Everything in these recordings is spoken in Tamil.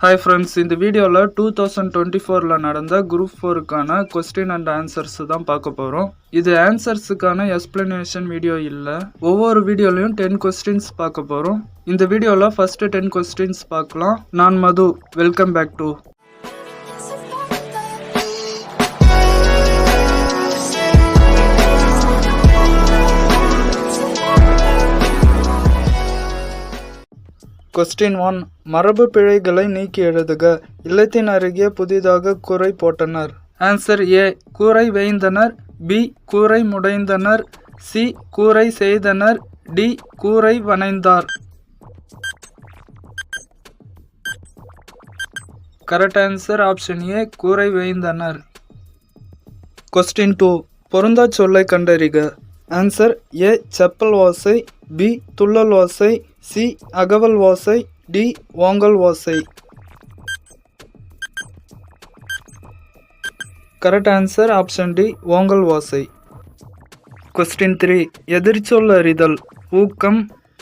Hi friends, இந்த வீடியோல 2024ல நடந்த குரூப் 4க்கான கொஸ்டின் அண்ட் ஆன்சர்ஸ் தான் பார்க்க போறோம். இது ஆன்சர்ஸுக்கான எக்ஸ்பிளனேஷன் வீடியோ இல்ல. ஒவ்வொரு வீடியோலயும் 10 கொஸ்டின்ஸ் பார்க்க போறோம். இந்த வீடியோல ஃபர்ஸ்ட் 10 கொஸ்டின்ஸ் பார்க்கலாம். நான் Madhu. Welcome back to Question 1. மரபு பிழைகளை நீக்கி எழுதுக. இல்லத்தின் அருகே புதிதாக கூரை போட்டனர். Answer A. கூரை வேய்ந்தனர். பி. கூரை முடைந்தனர். சி. கூரை செய்தனர். டி. கூரை வனைந்தார். Correct answer option A. கூரை வேய்ந்தனர். Question 2. பொருந்தா சொல்லை கண்டறிக. Answer A. செப்பல் ஓசை. பி. துள்ளல் ஓசை. சி. அகவல் ஓசை. டி. ஓங்கல் ஓசை. Correct answer option D. ஓங்கல் ஓசை. Question 3. எதிர்ச்சொல் அறிதல். ஊக்கம்.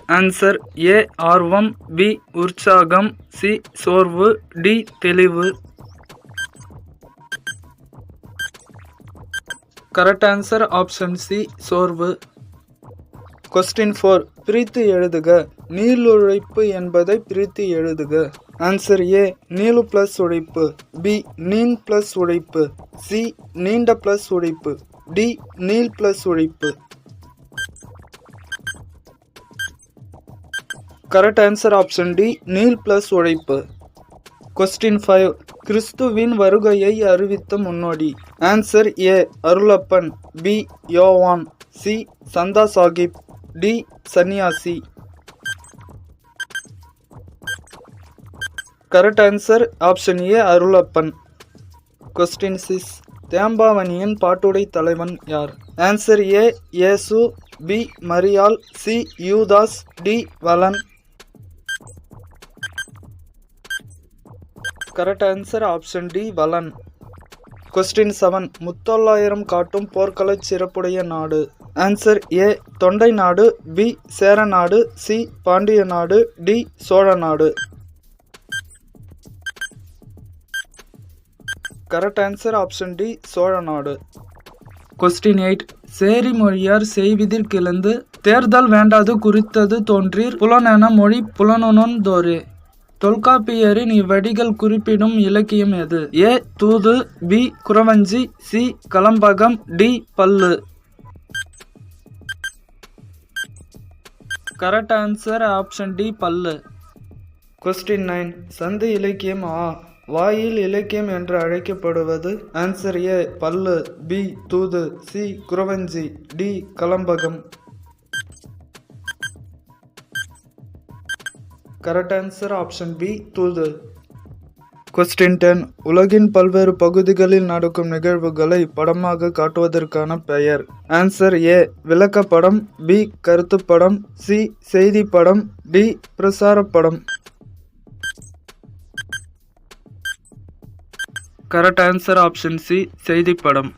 Answer A. ஆர்வம். பி. உற்சாகம். சி. சோர்வு. டி. தெளிவு. Correct answer option C. சோர்வு. Question 4. பிரித்து எழுதுக. நீளுழைப்பு என்பதை பிரித்து எழுதுக. Answer A. நீளு பிளஸ் உழைப்பு. பி. நீன் பிளஸ் உழைப்பு. சி. நீண்ட பிளஸ் உழைப்பு. டி. நீள் பிளஸ் உழைப்பு. Correct answer option D. நீள் பிளஸ் உழைப்பு. Question 5. கிறிஸ்துவின் வருகையை அறிவித்த முன்னோடி. Answer A. Arulappan. B. Yovan. C. Chanda Sahib. D. சன்னியாசி. Correct answer option A. Arulappan. Question 6. தேம்பாவணியின் பாட்டுடை தலைவன் யார்? Answer A. Yesu. B. Mariyal. C. Yudas. D. Valan. Correct answer option D. Valan. Question 7. Muthollayiram காட்டும் போர்க்கள சிறப்புடைய நாடு. Answer A. Thondai Nadu. B. சேர நாடு. சி. பாண்டிய நாடு. டி. சோழ நாடு. Correct answer option D. Chola நாடு. Question 8. சேரி மொழியார் செய்விதிர் கிளந்து தேர்தல் வேண்டாது குறித்தது தோன்றீர் புலனென மொழி புலனொனோந்தோரே. தொல்காப்பியரின் இவ்வடிகள் குறிப்பிடும் இலக்கியம் எது? ஏ. தூது. பி. குறவஞ்சி. சி. கலம்பகம். டி. பல்லு. Correct answer option D. பல்லு. Question 9. சந்து இலக்கியம் ஆ. வாயில் இலக்கியம் என்று அழைக்கப்படுவது. Answer A. பல்லு. பி. தூது. சி. குறவஞ்சி. டி. கலம்பகம். Correct answer option B. தூது. Question 10. உலகின் பல்வேறு பகுதிகளில் நடக்கும் நிகழ்வுகளை படமாக காட்டுவதற்கான பெயர். Answer A. விளக்கப்படம். பி. கருத்துப்படம். சி. செய்தி படம். டி. பிரசாரப்படம். Correct answer option C. செய்திப்படம்.